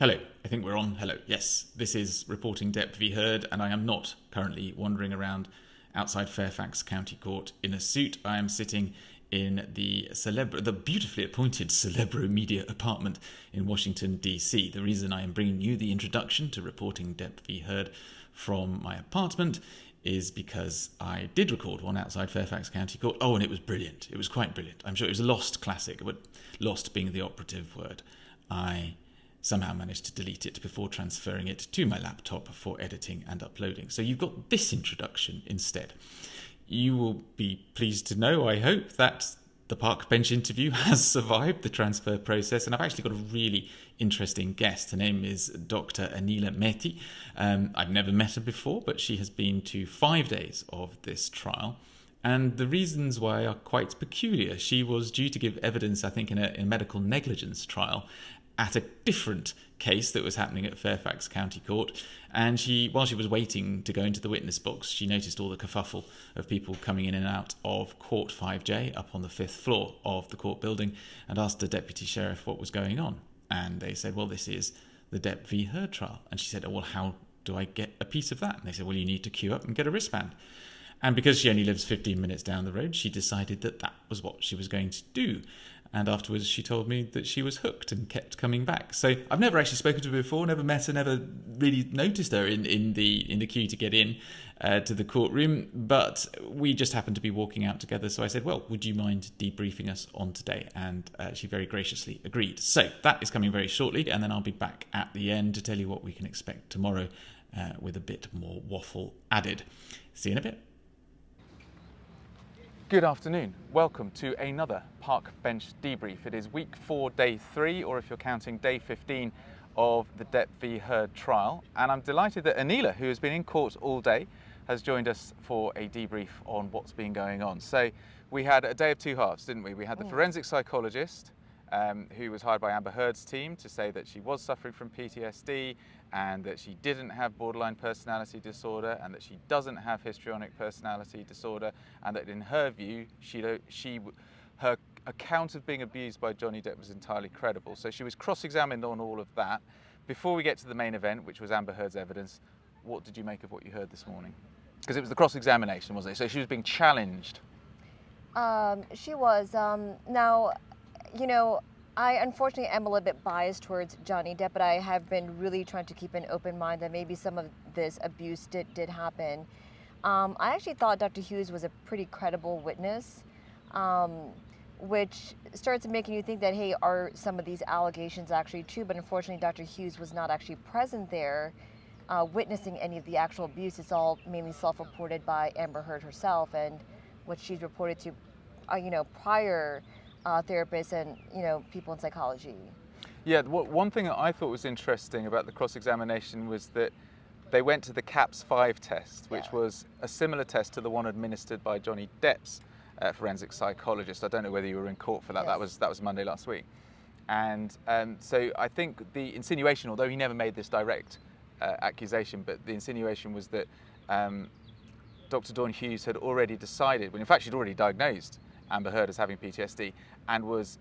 Hello, I think we're on. Hello, yes, this is Reporting Depp v. Heard, and I am not currently wandering around outside Fairfax County Court in a suit. I am sitting in the beautifully appointed Celebro Media apartment in Washington, D.C. The reason I am bringing you the introduction to Reporting Depp v. Heard from my apartment is because I did record one outside Fairfax County Court. Oh, and it was brilliant. It was quite brilliant. I'm sure it was a lost classic, but lost being the operative word. I somehow managed to delete it before transferring it to my laptop for editing and uploading. So you've got this introduction instead. You will be pleased to know, I hope, that the park bench interview has survived the transfer process, and I've actually got a really interesting guest. Her name is Dr. Anila Mehti. I've never met her before, but she has been to 5 days of this trial. And the reasons why are quite peculiar. She was due to give evidence, I think, in a medical negligence trial at a different case that was happening at Fairfax County Court. And while she was waiting to go into the witness box, she noticed all the kerfuffle of people coming in and out of Court 5J up on the 5th floor of the court building, and asked the deputy sheriff what was going on. And they said, well, this is the Depp v. Heard trial. And she said, oh, well, how do I get a piece of that? And they said, well, you need to queue up and get a wristband. And because she only lives 15 minutes down the road, she decided that that was what she was going to do. And afterwards, she told me that she was hooked and kept coming back. So I've never actually spoken to her before, never met her, never really noticed her in the queue to get in to the courtroom. But we just happened to be walking out together. So I said, well, would you mind debriefing us on today? And she very graciously agreed. So that is coming very shortly. And then I'll be back at the end to tell you what we can expect tomorrow with a bit more waffle added. See you in a bit. Good afternoon. Welcome to another Park Bench debrief. It is week 4, day 3, or if you're counting day 15 of the Depp v. Heard trial. And I'm delighted that Anila, who has been in court all day, has joined us for a debrief on what's been going on. So we had a day of two halves, didn't we? We had the forensic psychologist, who was hired by Amber Heard's team to say that she was suffering from PTSD and that she didn't have borderline personality disorder and that she doesn't have histrionic personality disorder, and that in her view, her account of being abused by Johnny Depp was entirely credible. So she was cross-examined on all of that. Before we get to the main event, which was Amber Heard's evidence, what did you make of what you heard this morning? Because it was the cross-examination, wasn't it? So she was being challenged. She was. Now, I unfortunately am a little bit biased towards Johnny Depp, but I have been really trying to keep an open mind that maybe some of this abuse did happen. I actually thought Dr. Hughes was a pretty credible witness, which starts making you think that, hey, are some of these allegations actually true? But unfortunately, Dr. Hughes was not actually present there witnessing any of the actual abuse. It's all mainly self-reported by Amber Heard herself and what she's reported to, prior therapists and people in psychology. Yeah, one thing that I thought was interesting about the cross-examination was that they went to the CAPS-5 test, which was a similar test to the one administered by Johnny Depp's forensic psychologist. I don't know whether you were in court for that. Yes. That was Monday last week. And so I think the insinuation, although he never made this direct accusation, but the insinuation was that Dr. Dawn Hughes had already decided, well, in fact, she'd already diagnosed Amber Heard as having PTSD and was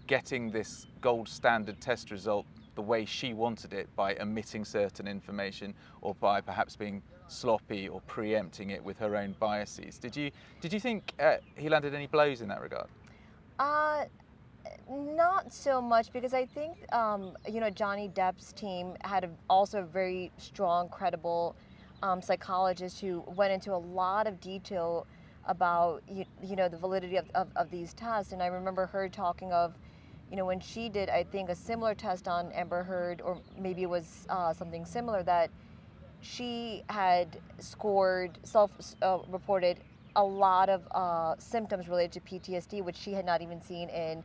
getting this gold standard test result the way she wanted it, by omitting certain information or by perhaps being sloppy or preempting it with her own biases. Did you think he landed any blows in that regard? Not so much, because I think Johnny Depp's team had also a very strong, credible psychologist who went into a lot of detail about the validity of these tests. And I remember her talking of when she did, I think, a similar test on Amber Heard, or maybe it was something similar, that she had scored self-reported a lot of symptoms related to PTSD, which she had not even seen in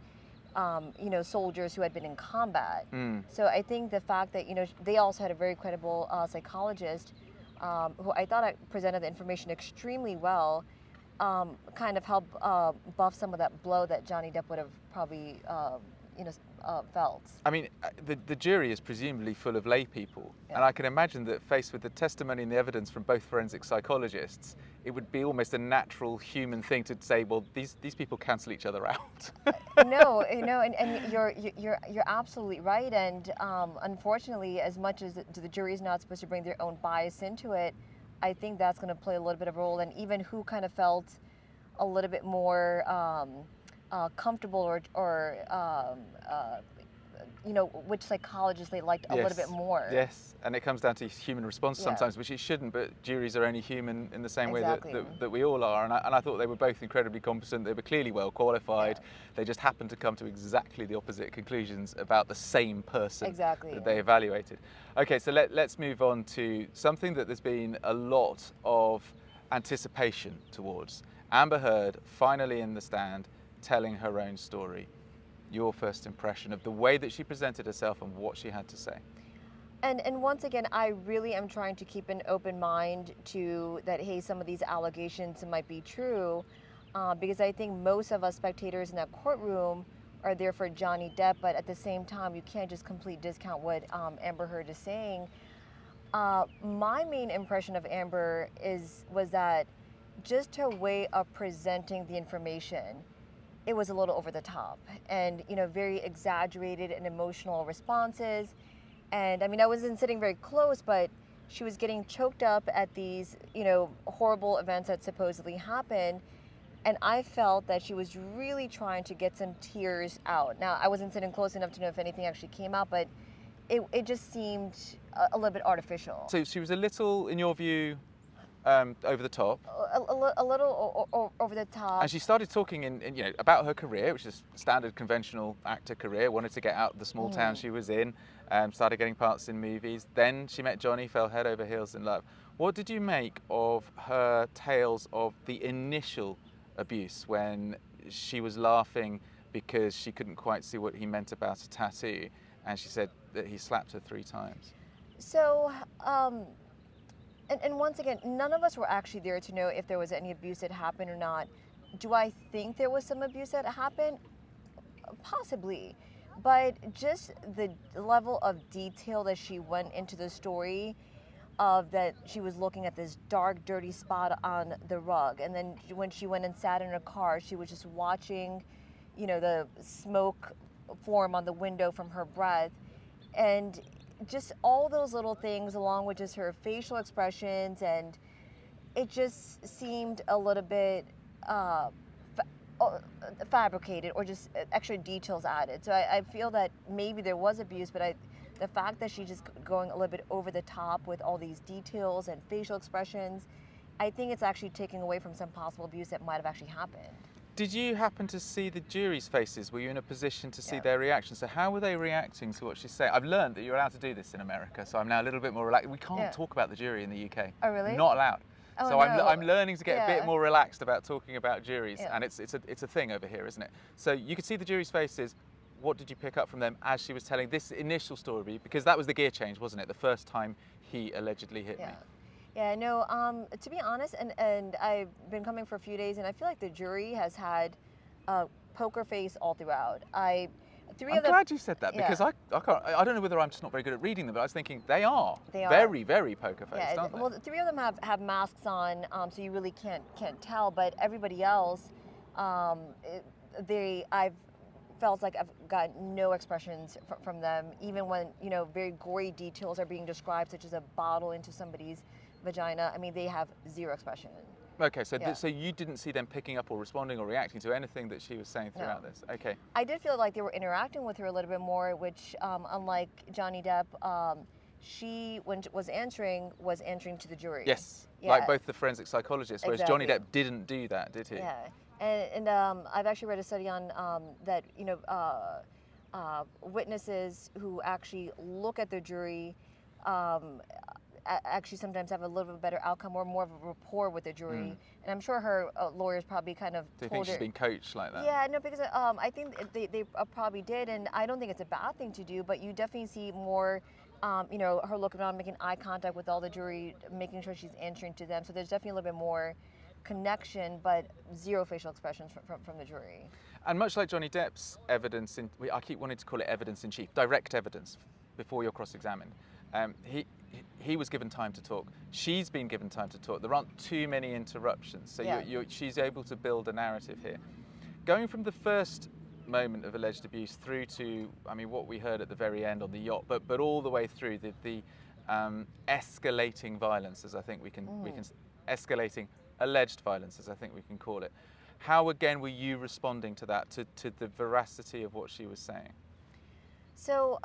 soldiers who had been in combat. So I think the fact that they also had a very credible psychologist who I thought presented the information extremely well, kind of help buff some of that blow that Johnny Depp would have probably felt. I mean, the jury is presumably full of lay people, Yeah. and I can imagine that faced with the testimony and the evidence from both forensic psychologists, it would be almost a natural human thing to say, well, these people cancel each other out. No, and you're absolutely right. And unfortunately, as much as the jury is not supposed to bring their own bias into it, I think that's going to play a little bit of a role. And even who kind of felt a little bit more comfortable or which psychologist they liked a little bit more. Yes, and it comes down to human response Yeah. sometimes, which it shouldn't, but juries are only human in the same Exactly. way that we all are. And I thought they were both incredibly competent. They were clearly well qualified. Yeah. They just happened to come to exactly the opposite conclusions about the same person Exactly. that they evaluated. Okay, so let's move on to something that there's been a lot of anticipation towards. Amber Heard finally in the stand telling her own story. Your first impression of the way that she presented herself and what she had to say. And once again, I really am trying to keep an open mind to that, hey, some of these allegations might be true, because I think most of us spectators in that courtroom are there for Johnny Depp, but at the same time, you can't just completely discount what Amber Heard is saying. My main impression of Amber was that just her way of presenting the information, it was a little over the top and very exaggerated and emotional responses. And I mean, I wasn't sitting very close, but she was getting choked up at these horrible events that supposedly happened, and I felt that she was really trying to get some tears out. Now, I wasn't sitting close enough to know if anything actually came out, but it just seemed a little bit artificial. So she was a little, in your view, over the top. A little over the top. And she started talking about her career, which is standard conventional actor career, wanted to get out of the small town she was in, started getting parts in movies. Then she met Johnny, fell head over heels in love. What did you make of her tales of the initial abuse when she was laughing because she couldn't quite see what he meant about a tattoo, and she said that he slapped her 3 times? So, and once again, none of us were actually there to know if there was any abuse that happened or not. Do I think there was some abuse that happened? Possibly. But just the level of detail that she went into the story of that she was looking at this dark, dirty spot on the rug. And then when she went and sat in her car, she was just watching, the smoke form on the window from her breath. And just all those little things, along with just her facial expressions, and it just seemed a little bit fabricated or just extra details added. So I feel that maybe there was abuse, but the fact that she's just going a little bit over the top with all these details and facial expressions, I think it's actually taking away from some possible abuse that might have actually happened. Did you happen to see the jury's faces? Were you in a position to see Yeah. their reactions? So how were they reacting to what she's saying? I've learned that you're allowed to do this in America, so I'm now a little bit more relaxed. We can't Yeah. talk about the jury in the UK. Oh, really? Not allowed. Oh, So no. I'm learning to get a bit Yeah. more relaxed about talking about juries, Yeah. and it's a thing over here, isn't it? So you could see the jury's faces. What did you pick up from them as she was telling this initial story? Because that was the gear change, wasn't it? The first time he allegedly hit me. Yeah, no, to be honest, and I've been coming for a few days, and I feel like the jury has had a poker face all throughout. I'm glad you said that, because Yeah. I don't know whether I'm just not very good at reading them, but I was thinking they are They are. very, very poker faced, Yeah, aren't they? well, the 3 of them have masks on, so you really can't tell. But everybody else, I've felt like I've got no expressions from them, even when very gory details are being described, such as a bottle into somebody's vagina. I mean, they have zero expression. Okay, so Yeah. so you didn't see them picking up or responding or reacting to anything that she was saying throughout this? Okay. I did feel like they were interacting with her a little bit more, which, unlike Johnny Depp, she, when was answering to the jury. Yes, Yeah. like both the forensic psychologists, whereas Johnny Exactly. Depp didn't do that, did he? Yeah, and I've actually read a study on that witnesses who actually look at the jury actually sometimes have a little bit better outcome or more of a rapport with the jury. And I'm sure her lawyers probably kind of Do you told think she's her. been coached like that? Yeah, no, because I think they probably did, and I don't think it's a bad thing to do, but you definitely see more, her looking around, making eye contact with all the jury, making sure she's answering to them. So there's definitely a little bit more connection, but zero facial expressions from the jury. And much like Johnny Depp's evidence, I keep wanting to call it evidence in chief, direct evidence before you're cross-examined. He was given time to talk. She's been given time to talk. There aren't too many interruptions, so she's able to build a narrative here. Going from the first moment of alleged abuse through to, I mean, what we heard at the very end on the yacht, but all the way through the escalating violence, as I think we can escalating alleged violence, as I think we can call it. How again were you responding to that, to the veracity of what she was saying? So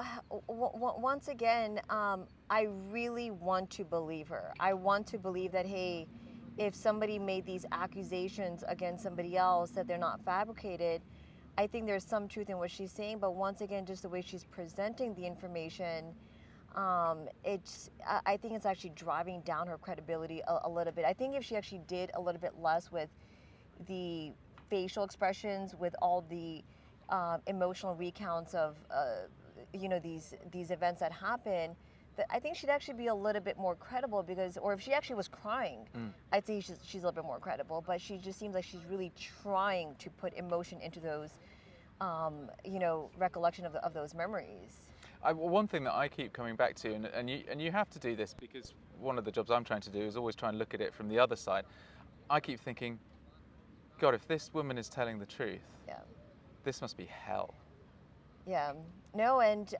once again, I really want to believe her. I want to believe that, hey, if somebody made these accusations against somebody else, that they're not fabricated. I think there's some truth in what she's saying, but once again, just the way she's presenting the information, I think it's actually driving down her credibility a little bit. I think if she actually did a little bit less with the facial expressions, with all the emotional recounts of these events that happen, that I think she'd actually be a little bit more credible, because, or if she actually was crying, I'd say she's a little bit more credible. But she just seems like she's really trying to put emotion into those, recollection of those memories. One thing that I keep coming back to, and you have to do this because one of the jobs I'm trying to do is always try and look at it from the other side. I keep thinking, God, if this woman is telling the truth, this must be hell. Yeah, no, and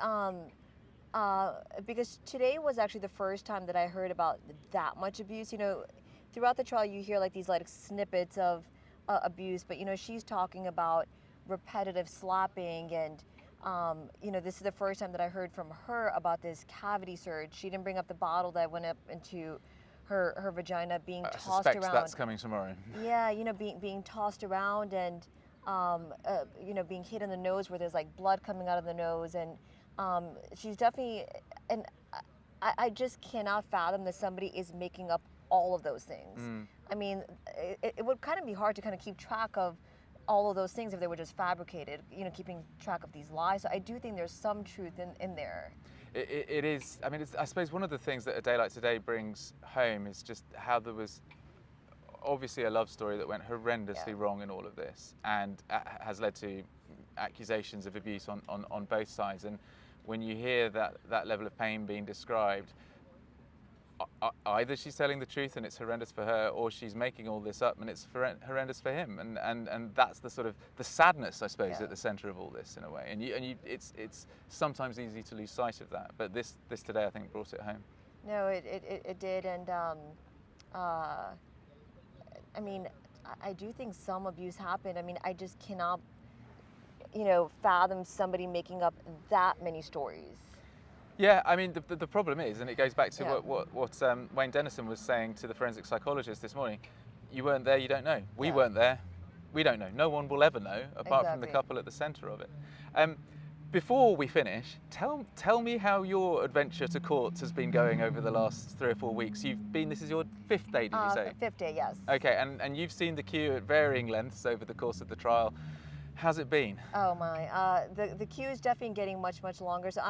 because today was actually the first time that I heard about that much abuse. Throughout the trial, you hear these snippets of abuse, but she's talking about repetitive slapping, and this is the first time that I heard from her about this cavity search. She didn't bring up the bottle that went up into her vagina being tossed around. That's coming tomorrow. Yeah, being tossed around, and being hit in the nose where there's blood coming out of the nose, and she's definitely, and I just cannot fathom that somebody is making up all of those things. I mean, it would kind of be hard to kind of keep track of all of those things if they were just fabricated, keeping track of these lies. So I do think there's some truth in there. It is. I mean, I suppose one of the things that A Day Like Today brings home is just how there was obviously a love story that went horrendously wrong in all of this, and has led to accusations of abuse on both sides. And when you hear that level of pain being described, either she's telling the truth and it's horrendous for her, or she's making all this up and it's horrendous for him. And that's the sort of the sadness, I suppose, at the centre of all this, in a way. And it's sometimes easy to lose sight of that. But this today, I think, brought it home. No, it did, and I mean, I do think some abuse happened. I mean, I just cannot, fathom somebody making up that many stories. Yeah, I mean, the problem is, and it goes back to what Wayne Dennison was saying to the forensic psychologist this morning, you weren't there, you don't know. We weren't there, we don't know. No one will ever know, apart from the couple at the centre of it. Before we finish, tell me how your adventure to court has been going over the last 3 or 4 weeks. This is your 5th day, did you say? 5th day, yes. Okay, and you've seen the queue at varying lengths over the course of the trial. How's it been? Oh my, the queue is definitely getting much longer. So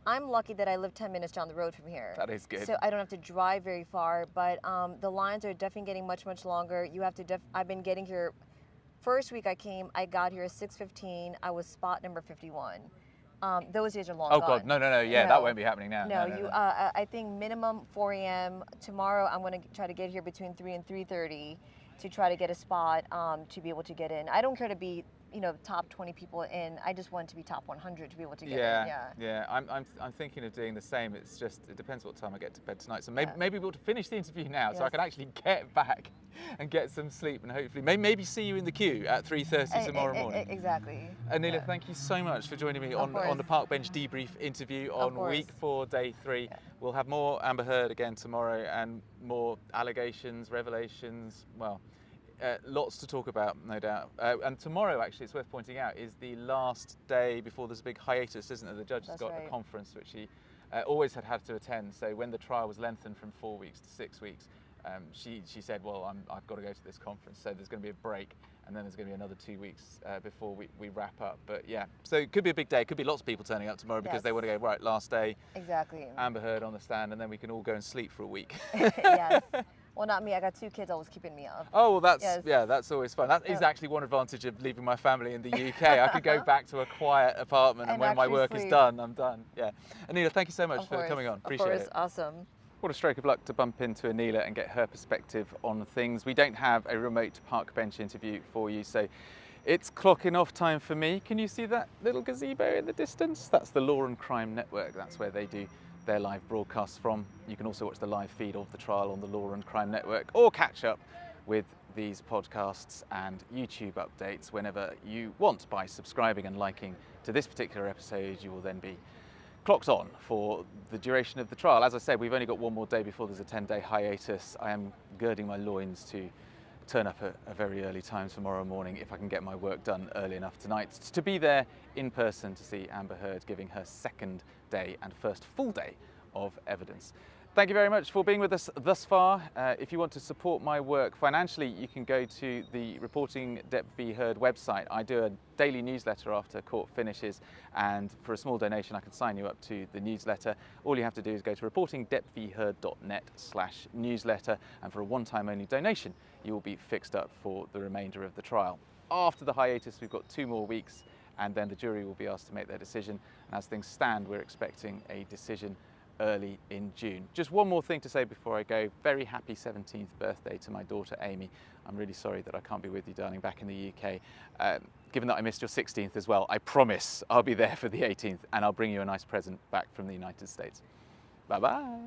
I'm lucky that I live 10 minutes down the road from here. That is good. So I don't have to drive very far, but the lines are definitely getting much longer. You have to. I've been getting here. First week I got here at 6:15. I was spot number 51. Those days are long gone. Oh God, no, yeah, that won't be happening now. No, I think minimum 4 a.m. Tomorrow I'm going to try to get here between 3 and 3:30 to try to get a spot to be able to get in. I don't care to be top 20 people in. I just want to be top 100 to be able to get in. Yeah. I'm thinking of doing the same. It's just, it depends what time I get to bed tonight. So maybe we'll finish the interview now, so I can actually get back and get some sleep, and hopefully maybe see you in the queue at 3:30 tomorrow morning. Exactly. Anila, thank you so much for joining me on the Park Bench debrief interview on week 4, day 3. Yeah. We'll have more Amber Heard again tomorrow, and more allegations, revelations. Well, lots to talk about, no doubt. And tomorrow, actually, it's worth pointing out, is the last day before there's a big hiatus, isn't there? The judge has got a conference which he always had to attend. So when the trial was lengthened from 4 weeks to 6 weeks, she said, well, I've got to go to this conference, so there's going to be a break. and then there's going to be another 2 weeks before we wrap up. But yeah, so it could be a big day. It could be lots of people turning up tomorrow because they want to go, right, last day, Exactly. Amber Heard on the stand, and then we can all go and sleep for a week. Yes. Well, not me. I got 2 kids always keeping me up. Oh, well, that's Yes. yeah, that's always fun. That is actually one advantage of leaving my family in the UK. I could go back to a quiet apartment, and when my actually work is sleep. done, I'm done. Yeah. Anila, thank you so much Of for course. coming on. Of Appreciate course. it. Awesome. What a stroke of luck to bump into Anila and get her perspective on things. We don't have a remote park bench interview for you, so it's clocking off time for me. Can you see that little gazebo in the distance? That's the Law and Crime Network. That's where they do their live broadcasts from. You can also watch the live feed of the trial on the Law and Crime Network, or catch up with these podcasts and YouTube updates whenever you want by subscribing and liking to this particular episode. You will then be clocked on for the duration of the trial. As I said, we've only got one more day before there's a 10-day hiatus. I am girding my loins to turn up at a very early time tomorrow morning, if I can get my work done early enough tonight, to be there in person to see Amber Heard giving her second day and first full day of evidence. Thank you very much for being with us thus far. If you want to support my work financially, you can go to the Reporting Depp v Heard website. I do a daily newsletter after court finishes, and for a small donation I can sign you up to the newsletter. All you have to do is go to reportingdeppvheard.net/newsletter, and for a one-time only donation you will be fixed up for the remainder of the trial. After the hiatus we've got 2 more weeks, and then the jury will be asked to make their decision, and as things stand we're expecting a decision early in June. Just one more thing to say before I go. Very happy 17th birthday to my daughter Amy. I'm really sorry that I can't be with you, darling, back in the UK. Given that I missed your 16th as well, I promise I'll be there for the 18th, and I'll bring you a nice present back from the United States. Bye bye.